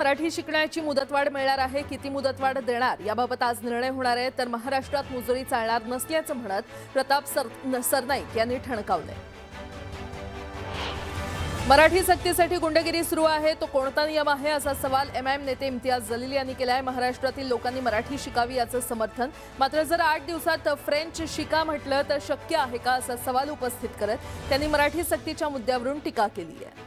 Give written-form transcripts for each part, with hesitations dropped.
मराठी शिकण्याची मुदतवाढ मिळणार आहे, किती मुदतवाढ देणार याबाबत आज निर्णय होणार आहे। तर महाराष्ट्रात मुजोरी चालणार नसल्याचं म्हणत प्रताप सरनाईक यांनी ठणकावले। मराठी सक्तीसाठी गुंडगिरी सुरू आहे, तो कोणता नियम आहे असा सवाल एमआयएम नेते इम्तियाज जलील यांनी केलाय। महाराष्ट्रातील लोकांनी मराठी शिकावी याचं समर्थन, मात्र जर 8 दिवसात फ्रेंच शिका म्हटलं तर शक्य आहे का असा सवाल उपस्थित करत त्यांनी मराठी सक्तीच्या मुद्द्यावरून टीका केली आहे।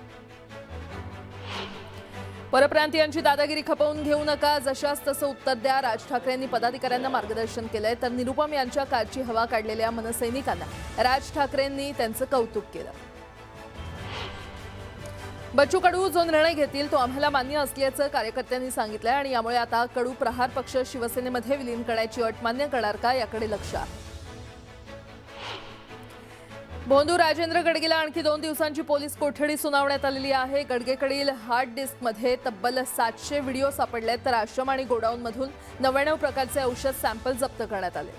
परप्रांतीयांची दादागिरी खपवून घेऊ नका, जशास तसं उत्तर द्या, राज ठाकरेंनी पदाधिकाऱ्यांना मार्गदर्शन केलंय। तर निरुपम यांच्या कारची हवा काढलेल्या मनसैनिकांना राज ठाकरेंनी त्यांचं कौतुक केलं। बच्चू कडू जो निर्णय घेतील तो आम्हाला मान्य असल्याचं कार्यकर्त्यांनी सांगितलंय आणि यामुळे आता कडू प्रहार पक्ष शिवसेनेमध्ये विलीन करण्याची अट मान्य करणार का याकडे लक्ष आहे। भोंदू राजेंद्र गडगेला आणखी 2 दिवसांची पोलीस कोठडी सुनावण्यात आलेली आहे। गडगेकडील हार्ड डिस्कमध्ये तब्बल 700 व्हिडिओ सापडलेत, तर आश्रम आणि गोडाऊनमधून 99 प्रकारचे औषध सॅम्पल जप्त करण्यात आले।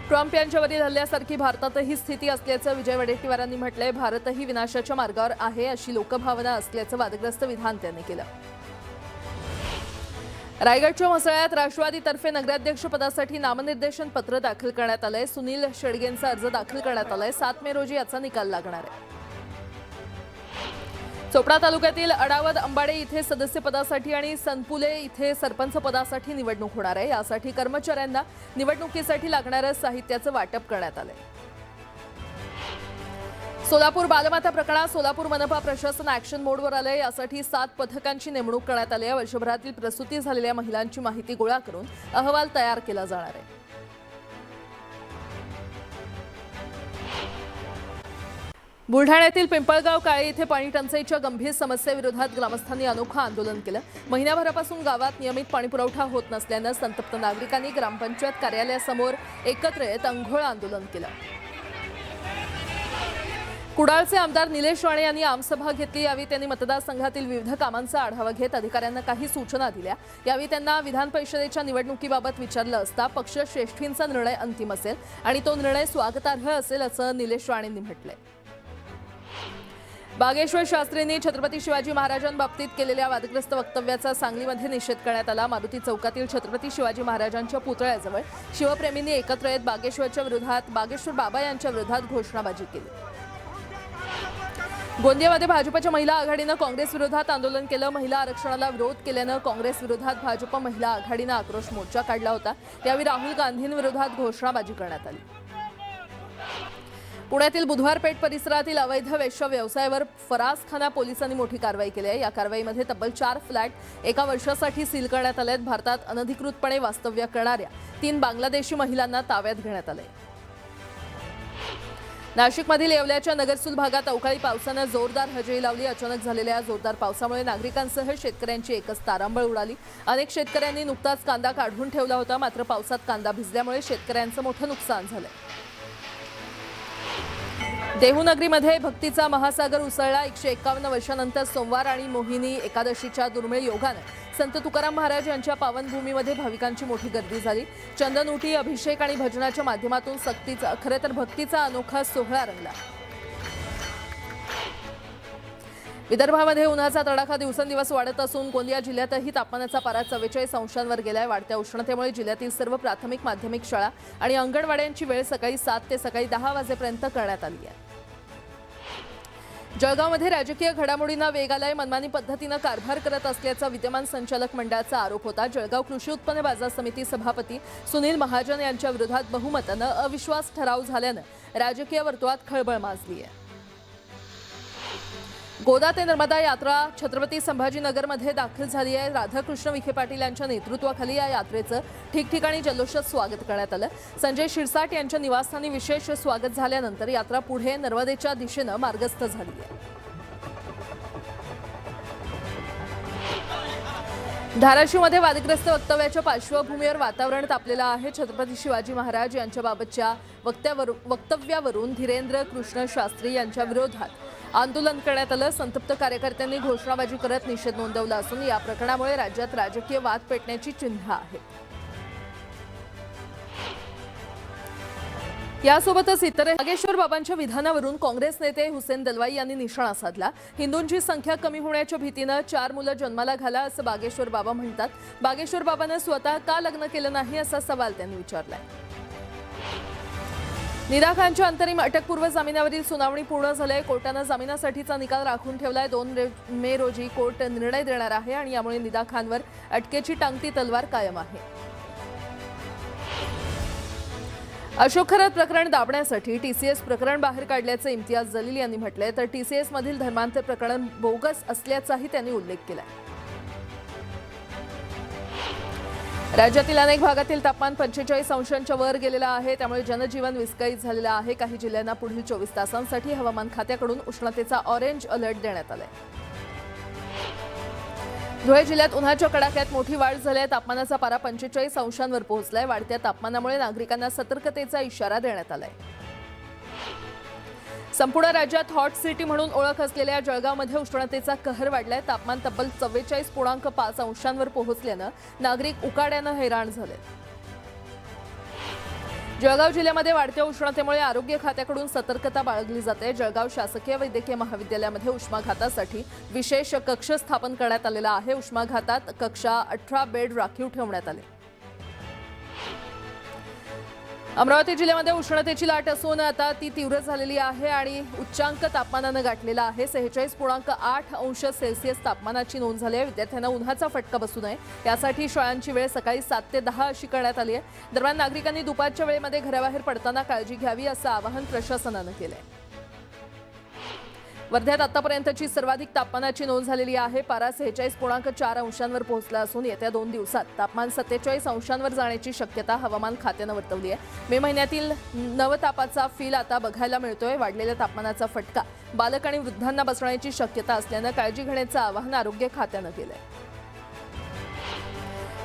ट्रम्प यांच्यावरील हल्ल्यासारखी भारतातही स्थिती असल्याचं विजय वडेट्टीवारांनी म्हटलंय। भारतही विनाशाच्या मार्गावर आहे अशी लोकभावना असल्याचं वादग्रस्त विधान त्यांनी केलं। रायगडच्या मसळ्यात राष्ट्रवादीतर्फे नगराध्यक्षपदासाठी नामनिर्देशन पत्र दाखल करण्यात आलंय। सुनील शेडगेंचा अर्ज दाखल करण्यात आलाय। 7 मे रोजी याचा निकाल लागणार आहे। चोपडा तालुक्यातील अडावद अंबाडे इथे सदस्यपदासाठी आणि सनपुले इथे सरपंच पदासाठी निवडणूक होणार आहे। यासाठी कर्मचाऱ्यांना निवडणुकीसाठी लागणाऱ्या साहित्याचं वाटप करण्यात आलंय। सोलापूर बालमाता प्रकरणात सोलापूर मनपा प्रशासन ॲक्शन मोडवर आले। यासाठी 7 पथकांची नेमणूक करण्यात आली आहे। वर्षभरातील प्रसूती झालेल्या महिलांची माहिती गोळा करून अहवाल तयार केला जाणार आहे। बुलढाण्यातील पिंपळगाव काळे इथे पाणी टंचाईच्या गंभीर समस्येविरोधात ग्रामस्थांनी अनोखं आंदोलन केलं। महिनाभरापासून गावात नियमित पाणीपुरवठा होत नसल्यानं संतप्त नागरिकांनी ग्रामपंचायत कार्यालयासमोर एकत्र येत अंघोळ आंदोलन केलं। कुडाळचे आमदार निलेश राणे यांनी आमसभा घेतली। यावेळी त्यांनी मतदारसंघातील विविध कामांचा आढावा घेत अधिकाऱ्यांना काही सूचना दिल्या। यावेळी त्यांना विधान परिषदेच्या निवडणुकीबाबत विचारलं असता पक्षश्रेष्ठींचा निर्णय अंतिम असेल आणि तो निर्णय स्वागतार्ह असेल असं निलेश राणेंनी म्हटलंय। बागेश्वर शास्त्रींनी छत्रपती शिवाजी महाराजांबाबतीत केलेल्या वादग्रस्त वक्तव्याचा सांगलीमध्ये निषेध करण्यात आला। मारुती चौकातील छत्रपती शिवाजी महाराजांच्या पुतळ्याजवळ शिवप्रेमींनी एकत्र येत बागेश्वर बाबा यांच्या विरोधात घोषणाबाजी केली। गोंदियामध्ये भाजपच्या महिला आघाडीनं काँग्रेस विरोधात आंदोलन केलं। महिला आरक्षणाला विरोध केल्यानं काँग्रेस विरोधात भाजप महिला आघाडीनं आक्रोश मोर्चा काढला होता। यावेळी राहुल गांधींविरोधात घोषणाबाजी करण्यात आली। पुण्यातील बुधवारपेठ परिसरातील अवैध वेश्या व्यवसायावर फरासखाना पोलिसांनी मोठी कारवाई केली आहे। या कारवाईमध्ये तब्बल 4 फ्लॅट 1 वर्षासाठी सील करण्यात आले आहेत। भारतात अनधिकृतपणे वास्तव्य करणाऱ्या 3 बांगलादेशी महिलांना ताब्यात घेण्यात आले। नाशिकमधील येवल्याच्या नगरसूल भागात अवकाळी पावसानं जोरदार हजेरी लावली। अचानक झालेल्या जोरदार पावसामुळे नागरिकांसह शेतकऱ्यांची एकच तारांबळ उडाली। अनेक शेतकऱ्यांनी नुकताच कांदा काढून ठेवला होता, मात्र पावसात कांदा भिजल्यामुळे शेतकऱ्यांचं मोठं नुकसान झालंय। देहूनगरीमध्ये भक्तीचा महासागर उसळला। 151 वर्षांनंतर सोमवार आणि मोहिनी एकादशीच्या दुर्मिळ योगाने संत तुकाराम महाराज यांच्या पावनभूमीमध्ये भाविकांची मोठी गर्दी झाली। चंदनउटी, अभिषेक आणि भजनाच्या माध्यमातून भक्तीचा अनोखा सोहळा रंगला। विदर्भामध्ये उन्हाचा तडाखा दिवसेंदिवस वाढत असून गोंदिया जिल्ह्यातही तापमानाचा पारा 44 अंशांवर गेलाय। वाढत्या उष्णतेमुळे जिल्ह्यातील सर्व प्राथमिक माध्यमिक शाळा आणि अंगणवाड्यांची वेळ सकाळी 7 ते सकाळी 10 वाजेपर्यंत करण्यात आली आहे। जळगावमध्ये राजकीय घडामोडींना वेग आलाय। मनमानी पद्धतीनं कारभार करत असल्याचा विद्यमान संचालक मंडळाचा आरोप होता। जळगाव कृषी उत्पन्न बाजार समिती सभापती सुनील महाजन यांच्या विरोधात बहुमतानं अविश्वास ठराव झाल्यानं राजकीय वर्तुळात खळबळ माजली आहे। गोदा ते नर्मदा यात्रा छत्रपती संभाजीनगरमध्ये दाखल झाली आहे। राधाकृष्ण विखे पाटील यांच्या नेतृत्वाखाली या यात्रेचं ठिकठिकाणी जल्लोषात स्वागत करण्यात आलं। संजय शिरसाट यांच्या निवासस्थानी विशेष स्वागत झाल्यानंतर यात्रा पुढे नर्मदेच्या दिशेनं मार्गस्थ झाली आहे। धाराशिवमध्ये वादग्रस्त वक्तव्याच्या पार्श्वभूमीवर वातावरण तापलेलं आहे। छत्रपती शिवाजी महाराज यांच्याबाबतच्या वक्तव्यावरून धीरेंद्र कृष्ण शास्त्री यांच्या विरोधात आंदोलन करण्यात आलं। संतप्त कार्यकर्त्यांनी घोषणाबाजी करत निषेध नोंदवला असून या प्रकरणामुळे राज्यात राजकीय वाद पेटण्याची चिन्ह आहेत। यासोबतच इतर बागेश्वर बाबांच्या विधानावरून काँग्रेस नेते हुसेन दलवाई यांनी निशाणा साधला। हिंदूंची संख्या कमी होण्याच्या भीतीने 4 मुलं जन्माला घाला असं बागेश्वर बाबा म्हणतात। बागेश्वर बाबांना स्वतः का लग्न केलं नाही असा सवाल त्यांनी विचारलाय। निदा खानच्या अंतरिम अटकपूर्व जामिनावरील सुनावणी पूर्ण झाली। कोर्टाने जामिनासाठीचा निकाल राखून ठेवलाय। 2 मे रोजी कोर्ट निर्णय देणार आहे आणि यामुळे निदा खानवर अटकेची टांगती तलवार कायम आहे। अशोक खरात प्रकरण दाबण्यासाठी टीसीएस प्रकरण बाहेर काढल्याचे इम्तियाज जलील यांनी म्हटले, तर टीसीएस मधील धर्मांतर प्रकरण बोगस असल्याचाही त्यांनी उल्लेख केला। राज्यातील अनेक भागातील तापमान 45 अंशांच्या वर गेलेलं आहे, त्यामुळे जनजीवन विस्कळीत झालेलं आहे। काही जिल्ह्यांना पुढील 24 तासांसाठी हवामान खात्याकडून उष्णतेचा ऑरेंज अलर्ट देण्यात आलाय। धुळे जिल्ह्यात उन्हाच्या कडाक्यात मोठी वाढ झाली आहे। तापमानाचा पारा 45 अंशांवर पोहोचलाय। वाढत्या तापमानामुळे नागरिकांना सतर्कतेचा इशारा देण्यात आलाय। संपूर्ण राज्यात हॉट सिटी म्हणून ओळख असलेल्या जळगावमध्ये उष्णतेचा कहर वाढलाय। तापमान तब्बल 44.5 अंशांवर पोहोचल्यानं नागरिक उकाड्यानं हैराण झाले। जळगाव जिल्ह्यामध्ये वाढत्या उष्णतेमुळे आरोग्य खात्याकडून सतर्कता बाळगली जाते। जळगाव शासकीय वैद्यकीय महाविद्यालयामध्ये उष्माघातासाठी विशेष कक्ष स्थापन करण्यात आलेला आहे। उष्माघातात कक्षा 18 बेड राखीव ठेवण्यात आले। अमरावती जिल्ह्यामध्ये उष्णतेची लाट असून आता ती तीव्र झालेली आहे आणि उच्चांक तापमानाने गाठलेला आहे। 46.8 अंश सेल्सिअस तापमानाची नोंद झाली आहे। विद्यार्थ्यांना उन्हाचा फटका बसू नये यासाठी शाळांची वेळ सकाळी 7 ते 10 अशी करण्यात आली आहे। दरम्यान नागरिकांनी दुपारच्या वेळेमध्ये घराबाहेर पडताना काळजी घ्यावी असं आवाहन प्रशासनाने केलं आहे। वर्ध्यात आतापर्यंतची सर्वाधिक तापमानाची नोंद झालेली आहे। पारा 46.4 अंशांवर पोहोचला असून येत्या 2 दिवसात तापमान 47 अंशांवर जाण्याची शक्यता हवामान खात्याने वर्तवली आहे। मे महिन्यातील नवतापाचा फील आता बघायला मिळतोय। वाढलेल्या तापमानाचा फटका बालक आणि वृद्धांना बसण्याची शक्यता असल्याने काळजी घेण्याचं आवाहन आरोग्य खात्याने केलं आहे।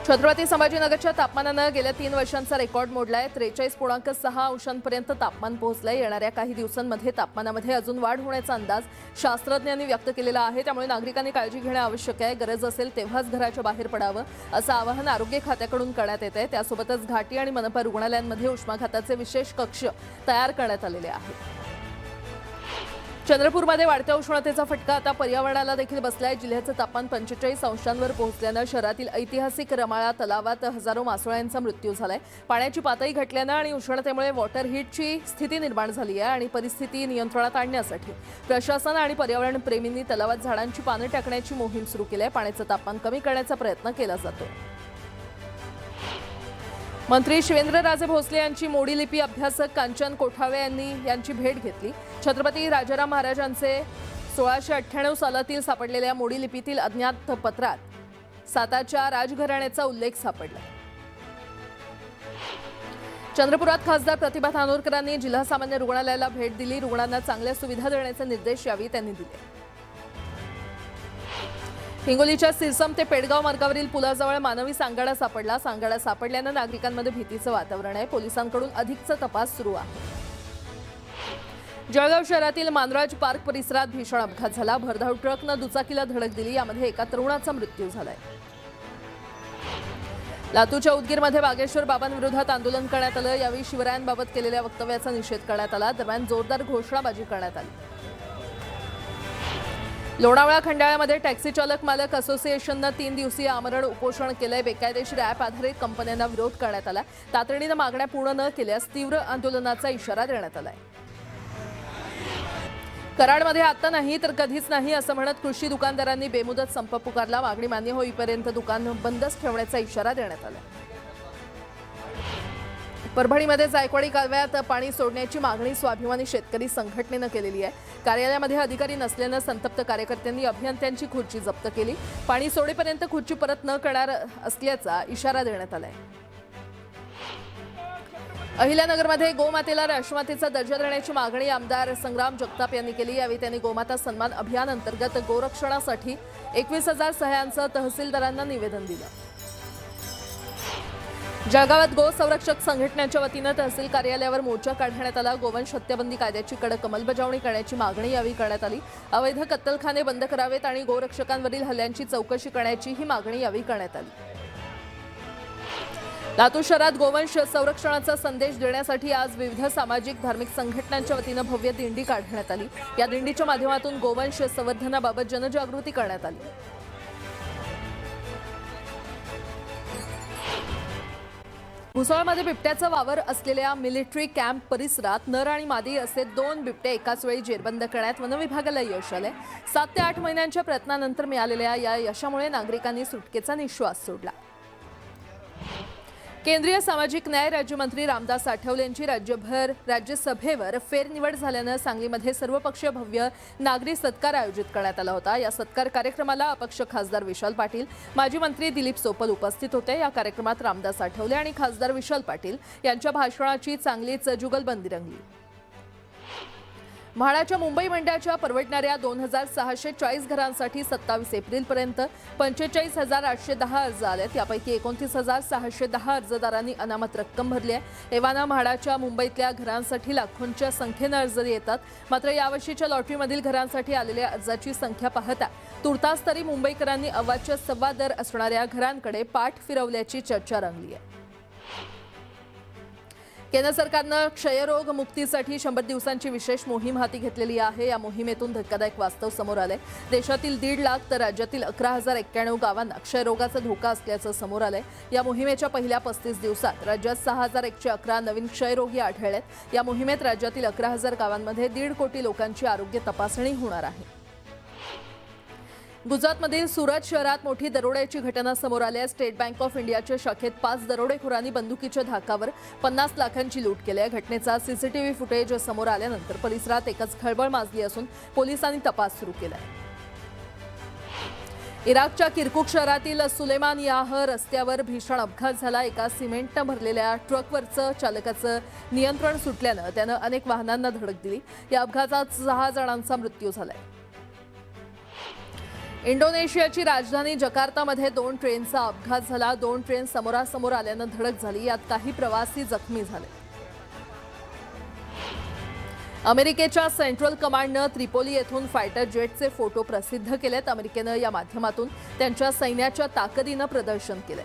छत्रपती संभाजीनगरच्या तापमानाने गेल्या 3 वर्षांचा रेकॉर्ड मोडलाय। 43.6 अंशांपर्यंत तापमान पोहोचलंय। येणाऱ्या काही दिवसांमध्ये तापमानामध्ये अजून वाढ होण्याचा अंदाज शास्त्रज्ञांनी व्यक्त केलेला आहे। त्यामुळे नागरिकांनी काळजी घेणे आवश्यक आहे। गरज असेल तेव्हाच घराच्या बाहेर पडावं असं आवाहन आरोग्य खात्याकडून करण्यात येत आहे। त्यासोबतच घाटी आणि मनपा रुग्णालयांमध्ये उष्माघाताचे विशेष कक्ष तयार करण्यात आलेले आहेत। चंद्रपूरमध्ये वाढत्या उष्णतेचा फटका आता पर्यावरणाला देखील बसलाय। जिल्ह्याचं तापमान 45 अंशांवर पोहोचल्यानं शहरातील ऐतिहासिक रमाळा तलावात हजारो मासोळ्यांचा मृत्यू झालाय। पाण्याची पातळी घटल्यानं आणि उष्णतेमुळे वॉटर हीटची स्थिती निर्माण झाली आहे आणि परिस्थिती नियंत्रणात आणण्यासाठी प्रशासन आणि पर्यावरण प्रेमींनी तलावात झाडांची पाने टाकण्याची मोहीम सुरू केली आहे। पाण्याचं तापमान कमी करण्याचा प्रयत्न केला जातो। मंत्री शिवेंद्रराजे भोसले यांची मोडी लिपी अभ्यासक कांचन कोठावे यांची भेट घेतली। छत्रपती राजाराम महाराजांचे 1698 सालातील सापडलेल्या मोडी लिपीतील अज्ञात पत्रात साताच्या राजघराण्याचा उल्लेख सापडला। चंद्रपुरात खासदार प्रतिभा धानोरकरांनी जिल्हा सामान्य रुग्णालयाला भेट दिली। रुग्णांना चांगल्या सुविधा देण्याचे निर्देश यावेळी त्यांनी दिले। हिंगोलीच्या सिरसम ते पेडगाव मार्गावरील पुलाजवळ मानवी सांगाडा सापडला। सांगाडा सापडल्यानं नागरिकांमध्ये भीतीचं वातावरण आहे। पोलिसांकडून अधिकचा तपास सुरू आहे। जळगाव शहरातील मानराज पार्क परिसरात भीषण अपघात झाला। भरधाव ट्रकनं दुचाकीला धडक दिली। यामध्ये एका तरुणाचा मृत्यू झालाय। लातूरच्या उदगीरमध्ये बागेश्वर बाबांविरोधात आंदोलन करण्यात आलं। यावेळी शिवरायांबाबत केलेल्या वक्तव्याचा निषेध करण्यात आला। दरम्यान जोरदार घोषणाबाजी करण्यात आली। लोणावळा खंडाळ्यामध्ये टॅक्सी चालक मालक असोसिएशननं 3 दिवसीय आमरण उपोषण केलंय। बेकायदेशीर ॲप आधारित कंपन्यांना विरोध करण्यात आला। तातडीनं मागण्या पूर्ण न केल्यास तीव्र आंदोलनाचा इशारा देण्यात आलाय। कराडमध्ये आता नाही तर कधीच नाही असं म्हणत कृषी दुकानदारांनी बेमुदत संप पुकारला। मागणी मान्य होईपर्यंत दुकान बंदच ठेवण्याचा इशारा देण्यात आला। परभणीमध्ये जायकवाडी कालव्यात पाणी सोडण्याची मागणी स्वाभिमानी शेतकरी संघटनेनं केलेली आहे। कार्यालयामध्ये अधिकारी नसल्यानं संतप्त कार्यकर्त्यांनी अभियंत्यांची खुर्ची जप्त केली। पाणी सोडेपर्यंत खुर्ची परत न करणार असल्याचा इशारा देण्यात आलाय। अहिल्यानगरमध्ये गोमातेला राष्ट्रमातेचा दर्जा देण्याची मागणी आमदार संग्राम जगताप यांनी केली। यावेळी त्यांनी गोमाता सन्मान अभियान अंतर्गत गोरक्षणासाठी 21,000 सह्यांचं तहसीलदारांना निवेदन दिलं। जळगावात गो संरक्षक संघटनेच्या वतीनं तहसील कार्यालयावर मोर्चा काढण्यात आला। गोवंश हत्याबंदी कायद्याची कडक अंमलबजावणी करण्याची मागणी यावेळी करण्यात आली। अवैध कत्तलखाने बंद करावेत आणि गोरक्षकांवरील हल्ल्यांची चौकशी करण्याची ही मागणी यावेळी करण्यात आली। लातूर शहरात गोवंश संरक्षणाचा संदेश देण्यासाठी आज विविध सामाजिक धार्मिक संघटनांच्या वतीनं भव्य दिंडी काढण्यात आली। या दिंडीच्या माध्यमातून गोवंश संवर्धनाबाबत जनजागृती करण्यात आली। भुसावळमध्ये बिबट्याचा वावर असलेल्या मिलिटरी कॅम्प परिसरात नर आणि मादी असे 2 बिबटे एकाच वेळी जेरबंद करण्यात वन विभागाला यश आले। 7 ते 8 महिन्यांच्या प्रयत्नानंतर मिळालेल्या या यशामुळे नागरिकांनी सुटकेचा निश्वास सोडला। केंद्रीय सामाजिक न्याय राज्यमंत्री रामदास आठवले यांची राज्यसभेवर फेरनिवड झाल्यानं सांगलीमध्ये सर्वपक्षीय भव्य नागरी सत्कार आयोजित करण्यात आला होता। या सत्कार कार्यक्रमाला अपक्ष खासदार विशाल पाटील, माजी मंत्री दिलीप सोपल उपस्थित होते। या कार्यक्रमात रामदास आठवले आणि खासदार विशाल पाटील यांच्या भाषणाची चांगलीच जुगलबंदी रंगली। म्हाडाच्या मुंबई मंडळाच्या परवडणाऱ्या 2640 घरांसाठी 27 एप्रिलपर्यंत 45,810 अर्ज आलेत। यापैकी 29,610 अर्जदारांनी अनामत रक्कम भरली आहे। एव्हाना म्हाडाच्या मुंबईतल्या घरांसाठी लाखोंच्या संख्येनं अर्ज येतात। मात्र यावर्षीच्या लॉटरीमधील घरांसाठी आलेल्या अर्जाची संख्या पाहता तुर्तास तरी मुंबईकरांनी अव्वाच्या सव्वा दर असणाऱ्या घरांकडे पाठ फिरवल्याची चर्चा रंगली आहे। केंद्र सरकारनं क्षयरोग मुक्तीसाठी 100 दिवसांची विशेष मोहीम हाती घेतलेली आहे। या मोहिमेतून धक्कादायक वास्तव समोर आले। देशातील 1.5 लाख तर राज्यातील 11,091 गावांना क्षयरोगाचा धोका असल्याचं समोर आलंय। या मोहिमेच्या पहिल्या 35 दिवसात राज्यात 6,111 नवीन क्षयरोगी आढळलेत। या मोहिमेत राज्यातील 11,000 गावांमध्ये 1.5 कोटी लोकांची आरोग्य तपासणी होणार आहे। गुजरातमधील सुरत शहरात मोठी दरोड्याची घटना समोर आली आहे। स्टेट बँक ऑफ इंडियाच्या शाखेत 5 दरोडेखोरांनी बंदुकीच्या धाकावर 50 लाखांची लूट केली आहे। घटनेचा सीसीटीव्ही फुटेज समोर आल्यानंतर परिसरात एकच खळबळ माजली असून पोलिसांनी तपास सुरू केला आहे। इराकच्या किरकुक शहरातील सुलेमानियाह रस्त्यावर भीषण अपघात झाला। एका सिमेंटनं भरलेल्या ट्रकवरचं चालकाचं नियंत्रण सुटल्यानं त्यानं अनेक वाहनांना धडक दिली। या अपघातात 6 जणांचा मृत्यू झालाय। इंडोनेशियाची राजधानी जकार्तामध्ये 2 ट्रेनचा अपघात झाला। 2 ट्रेन समोरासमोर आल्यानं धडक झाली। यात काही प्रवासी जखमी झाले। अमेरिकेच्या सेंट्रल कमांडनं त्रिपोली येथून फायटर जेटचे फोटो प्रसिद्ध केलेत। अमेरिकेनं या माध्यमातून त्यांच्या सैन्याच्या ताकदीनं प्रदर्शन केलंय।